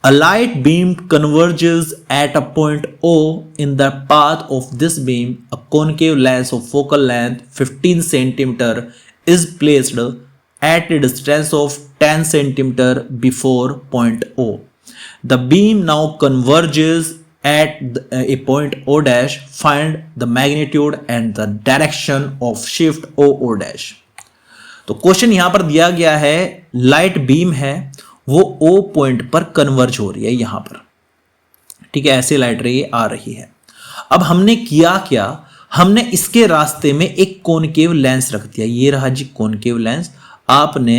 A light beam converges at a point O. In the path of this beam, a concave lens of focal length 15 cm is placed at a distance of 10 cm before point O. The beam now converges at a point O dash. Find the magnitude and the direction of shift O dash. तो question यहां पर दिया गया है, light beam है वो O point पर converge हो रही है यहां पर, ठीक है, ऐसे लाइट रे आ रही है। अब हमने किया क्या, हमने इसके रास्ते में एक कॉनकेव लेंस रख दिया, ये रहा जी कॉनकेव लेंस, आपने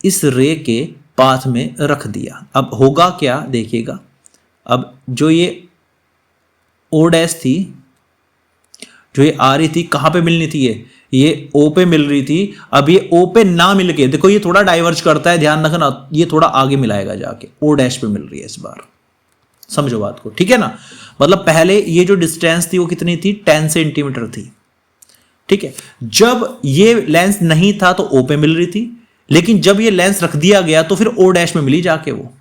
इस रे के पाथ में रख दिया। अब होगा क्या देखिएगा, अब जो ये O डैश थी, जो ये आ रही थी, कहां पे मिलनी थी, ये O पे मिल रही थी। अब ये O पे ना मिल के देखो ये थोड़ा डाइवर्ज करता है, ध्यान रखना, ये थोड़ा आगे मिलाएगा जाके, O डैश पे मिल रही है इस बार, समझो बात को, ठीक है ना। मतलब पहले ये जो डिस्टेंस थी वो कितनी थी, 10 सेंटीमीटर थी, ठीक है। जब ये लेंस नहीं था तो O पे मिल रही थी, लेकिन जब ये लेंस रख दिया गया तो फिर O डैश में मिली जाके वो,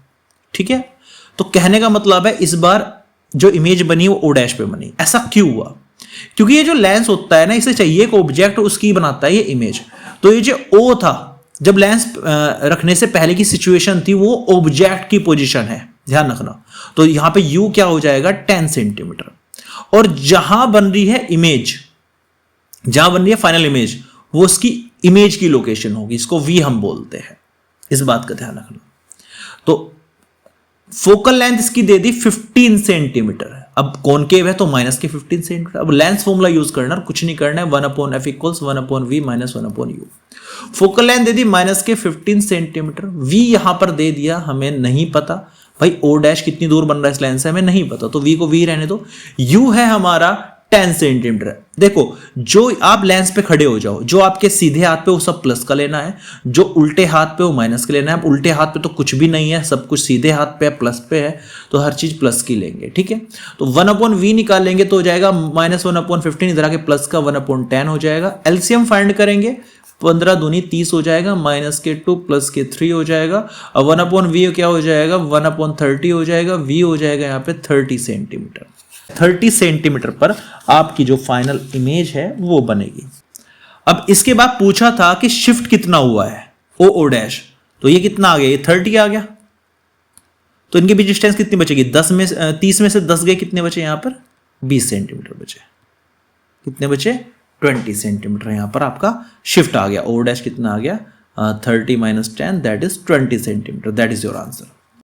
ठीक है। तो कहने का मतलब है इस बार जो इमेज बनी वो O डैश पे बनी। ऐसा क्यों हुआ, क्योंकि ये जो लेंस होता है ना, इसे चाहिए एक ऑब्जेक्ट, उसकी बनाता है ये इमेज। तो ये जो O था, जब लेंस रखने से पहले की सिचुएशन थी, वो ऑब्जेक्ट की पोजीशन है, ध्यान रखना। तो यहां पे U क्या हो जाएगा, 10 सेंटीमीटर। और जहां बन रही है इमेज, जहां बन रही है फाइनल इमेज, वो उसकी इमेज की लोकेशन होगी, इसको V हम बोलते हैं, इस बात का ध्यान रखना। तो फोकल लेंथ इसकी दे दी 15 सेंटीमीटर, अब कॉनकेव है तो माइनस के 15 सेंटीमीटर। अब लेंस फॉर्मूला यूज करना, कुछ नहीं करना है, 1/f equals 1/v minus 1/u। Focal length दे दी माइनस के 15 सेंटीमीटर, v यहां पर दे दिया, हमें नहीं पता भाई O डैश कितनी दूर बन रहा है इस लेंस से, हमें नहीं पता, तो v को v रहने दो। u है हमारा 10 सेंटीमीटर। देखो जो आप लेंस पे खड़े हो जाओ, जो आपके सीधे हाथ पे वो सब प्लस का लेना है, जो उल्टे हाथ पे वो माइनस का लेना है। अब उल्टे हाथ पे तो कुछ भी नहीं है, सब कुछ सीधे हाथ पे प्लस पे है, तो हर चीज प्लस की लेंगे, ठीक है। तो 1/v निकालेंगे तो हो जाएगा माइनस 1/15, इधर आके प्लस का 1/10 हो जाएगा। एलसीएम फाइंड करेंगे, 15 दूनी 30 हो जाएगा, माइनस के 2 प्लस के 3 हो जाएगा। अब 1/v क्या हो जाएगा, 1/30 हो जाएगा, v हो जाएगा यहाँ पे 30 सेंटीमीटर। 30 सेंटीमीटर पर आपकी जो फाइनल इमेज है वो बनेगी। अब इसके बाद पूछा था कि शिफ्ट कितना हुआ है O डैश, तो ये कितना आ गया, ये 30 आ गया। तो इनके बीच डिस्टेंस कितनी बचेगी, 30 में से 10 गए, कितने बचे यहां पर, 20 सेंटीमीटर बचे। कितने बचे, 20 सेंटीमीटर यहां पर आपका शिफ्ट आ गया। O डैश कितना आ गया, 30 - 10 that is 20 centimetre, that is your answer.